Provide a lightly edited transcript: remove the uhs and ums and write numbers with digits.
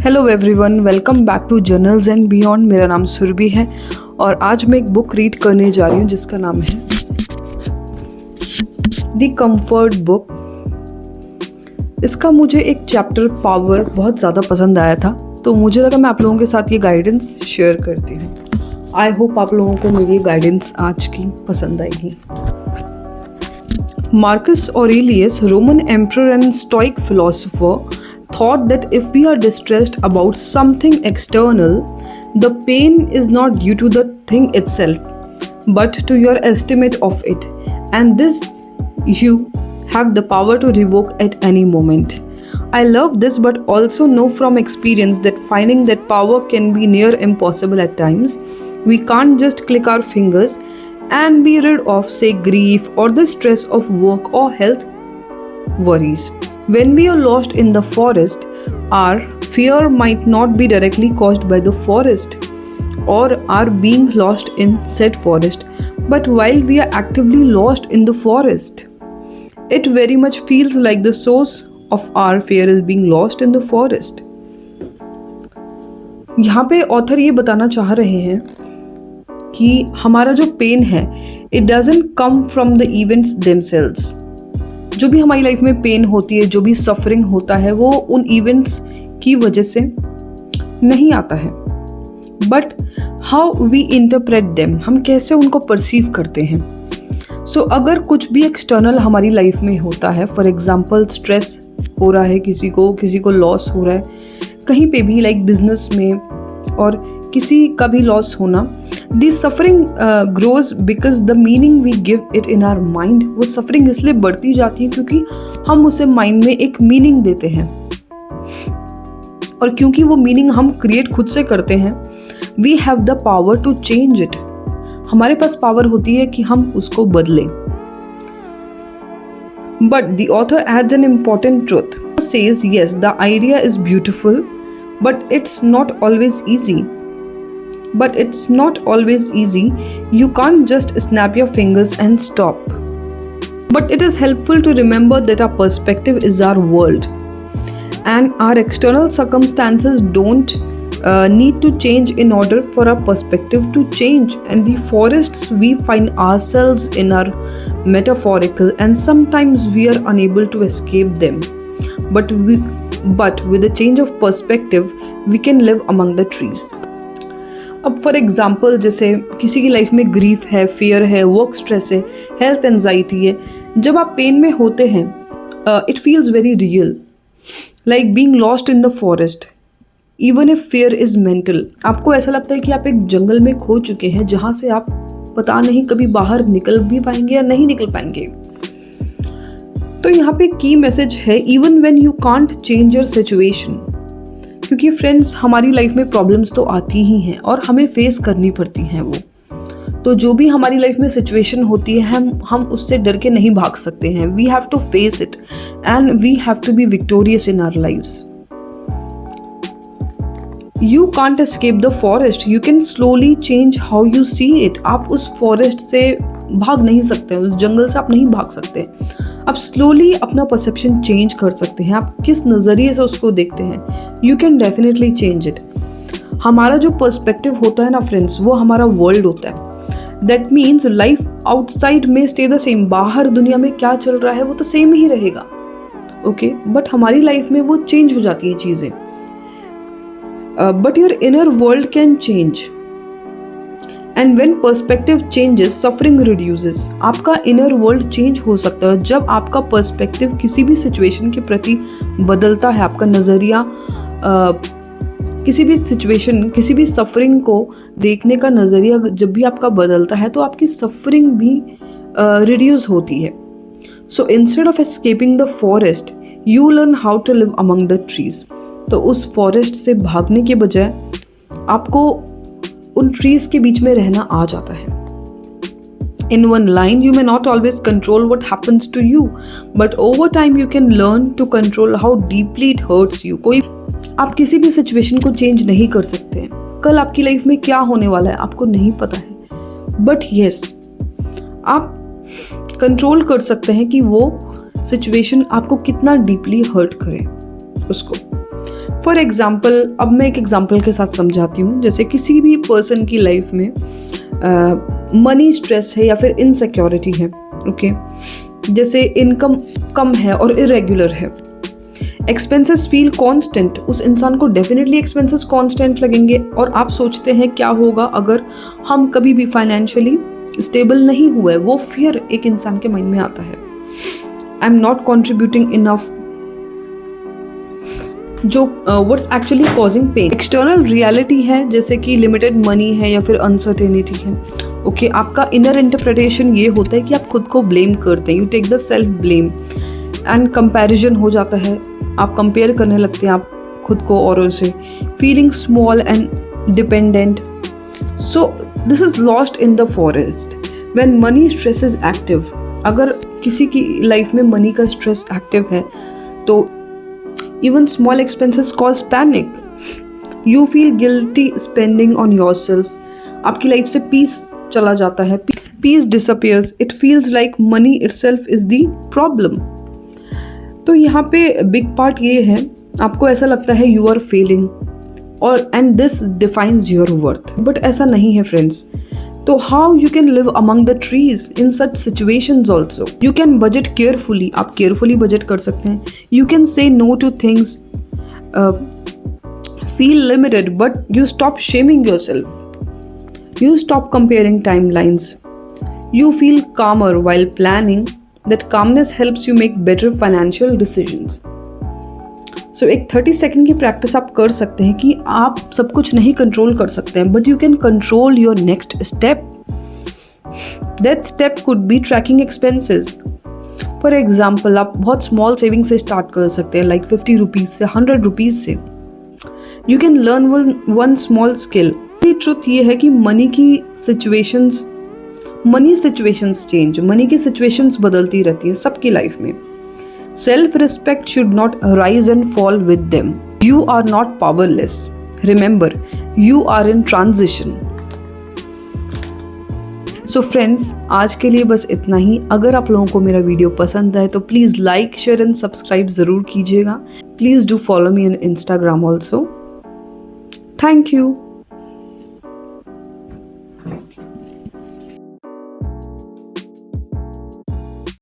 Hello everyone, welcome back to journals and beyond. मेरा नाम सुरभि है और आज मैं एक बुक रीड करने जा रही हूँ जिसका नाम है द कंफर्ट बुक। इसका मुझे एक चैप्टर पावर बहुत ज़्यादा पसंद आया था, तो मुझे लगा मैं आप लोगों के साथ ये गाइडेंस शेयर करती हूँ। आई होप आप लोगों को मेरी गाइडेंस आज की पसंद आएगी। Marcus Aurelius, Roman emperor and Stoic philosopher, thought that if we are distressed about something external, the pain is not due to the thing itself, but to your estimate of it, and this you have the power to revoke at any moment. I love this, but also know from experience that finding that power can be near impossible at times. We can't just click our fingers and be rid of, say, grief or the stress of work or health worries. When we are lost in the forest, our fear might not be directly caused by the forest or our being lost in said forest, but while we are actively lost in the forest, it very much feels like the source of our fear is being lost in the forest. यहाँ पे author ये बताना चाह रहे हैं कि हमारा जो पेन है it doesn't come from the events themselves. जो भी हमारी लाइफ में पेन होती है, जो भी सफरिंग होता है, वो उन इवेंट्स की वजह से नहीं आता है, but how we interpret them, हम कैसे उनको परसीव करते हैं। सो अगर कुछ भी एक्सटर्नल हमारी लाइफ में होता है, फॉर एग्जाम्पल स्ट्रेस हो रहा है, किसी को लॉस हो रहा है कहीं पे भी, लाइक बिजनेस में, और किसी का भी लॉस होना, the suffering grows because the meaning we give it in our mind. वो सफरिंग इसलिए बढ़ती जाती है क्योंकि हम उसे माइंड में एक मीनिंग देते हैं, और क्योंकि वो मीनिंग हम क्रिएट खुद से करते हैं, we have the power to change it. हमारे पास पावर होती है कि हम उसको बदलें। But the author adds an important truth, says yes the idea is beautiful but it's not always easy. But it's not always easy. You can't just snap your fingers and stop. But it is helpful to remember that our perspective is our world. And our external circumstances don't need to change in order for our perspective to change. And the forests we find ourselves in are metaphorical, and sometimes we are unable to escape them. But with a change of perspective, we can live among the trees. अब for example जैसे किसी की life में grief है, fear है, work stress है, health anxiety है, जब आप पेन में होते हैं it feels very real, like being lost in the forest even if fear is mental. आपको ऐसा लगता है कि आप एक जंगल में खो चुके हैं जहाँ से आप पता नहीं कभी बाहर निकल भी पाएंगे या नहीं निकल पाएंगे। तो यहाँ पे की मैसेज है, even when you can't change your situation, क्योंकि फ्रेंड्स हमारी लाइफ में प्रॉब्लम्स तो आती ही हैं और हमें फेस करनी पड़ती हैं वो। तो जो भी हमारी लाइफ में सिचुएशन होती है हम उससे डर के नहीं भाग सकते हैं। We have to face it and we have to be victorious in our lives. You can't escape the forest, you can slowly change how you see it. आप उस फॉरेस्ट से भाग नहीं सकते, उस जंगल से आप नहीं भाग सकते। आप स्लोली अपना परसेप्शन चेंज कर सकते हैं। आप किस नज़रिए से उसको देखते हैं, you can definitely change it. हमारा जो पर्सपेक्टिव होता है ना फ्रेंड्स, वो हमारा वर्ल्ड होता है। दैट मीन्स लाइफ आउटसाइड में स्टे द सेम, बाहर दुनिया में क्या चल रहा है वो तो सेम ही रहेगा, ओके, बट हमारी लाइफ में वो चेंज हो जाती हैं चीज़ें। But your inner world can change, and when perspective changes suffering reduces. आपका इनर वर्ल्ड चेंज हो सकता है जब आपका पर्सपेक्टिव किसी भी सिचुएशन के प्रति बदलता है। आपका नज़रिया किसी भी सिचुएशन, किसी भी सफरिंग को देखने का नज़रिया जब भी आपका बदलता है तो आपकी सफरिंग भी रिड्यूस होती है। So instead of escaping the forest you learn how to live among the trees. तो उस फॉरेस्ट से भागने के बजाय आपको उन ट्रीज के बीच में रहना आ जाता है। In one line, you may not always control what happens to you, but over time you can learn to control how deeply it hurts you. आप किसी भी सिचुएशन को चेंज नहीं कर सकते हैं। कल आपकी लाइफ में क्या होने वाला है आपको नहीं पता है, बट यस आप कंट्रोल कर सकते हैं कि वो सिचुएशन आपको कितना डीपली हर्ट करे उसको। फॉर एग्जाम्पल, अब मैं एक एग्जाम्पल के साथ समझाती हूँ। जैसे किसी भी पर्सन की लाइफ में मनी स्ट्रेस है या फिर इनसिक्योरिटी है, ओके। जैसे इनकम कम है और इरेगुलर है, एक्सपेंसेस फील कांस्टेंट, उस इंसान को डेफिनेटली एक्सपेंसेस कांस्टेंट लगेंगे। और आप सोचते हैं क्या होगा अगर हम कभी भी फाइनेंशियली स्टेबल नहीं हुए, वो फियर एक इंसान के माइंड में आता है। I am not contributing enough, जो what's actually causing pain. External reality है, जैसे कि लिमिटेड मनी है या फिर अनसर्टेनिटी है, ओके। आपका इनर इंटरप्रिटेशन ये होता है कि आप खुद को ब्लेम करते हैं, you take the self blame, and comparison हो जाता है, आप कंपेयर करने लगते हैं आप खुद को औरों से, feeling small and dependent. So this is lost in the forest when money stress is active. अगर किसी की लाइफ में मनी का स्ट्रेस एक्टिव है तो even small expenses cause panic, you feel guilty spending on yourself, आपकी life से peace चला जाता है, peace disappears, it feels like money itself is the problem. तो यहाँ पे बिग पार्ट ये है, आपको ऐसा लगता है यू आर फेलिंग और and this defines your worth, but ऐसा नहीं है फ्रेंड्स। तो how you can live among the trees in such situations also? You can budget carefully, आप केयरफुली बजट कर सकते हैं। You can say no to things, feel limited but you stop shaming yourself, you stop comparing timelines, you feel calmer while planning. That calmness helps you make better financial decisions. So एक 30 second की practice आप कर सकते हैं कि आप सब कुछ नहीं कंट्रोल कर सकते हैं, but you can control your next step. That step could be tracking expenses. For example, आप बहुत स्मॉल सेविंग से स्टार्ट कर सकते हैं, लाइक 50 रुपीज़ से, 100 रुपीज़ से. You can learn one small skill. Truth ये है कि मनी सिचुएशंस चेंज, मनी की सिचुएशंस बदलती रहती है सबकी लाइफ में. Self respect should not rise and fall with them. You are not powerless. Remember, you are in transition. So friends, आज के लिए बस इतना ही. अगर आप लोगों को मेरा वीडियो पसंद आए तो please like, share and subscribe ज़रूर कीजिएगा. Please do follow me on Instagram also. Thank you.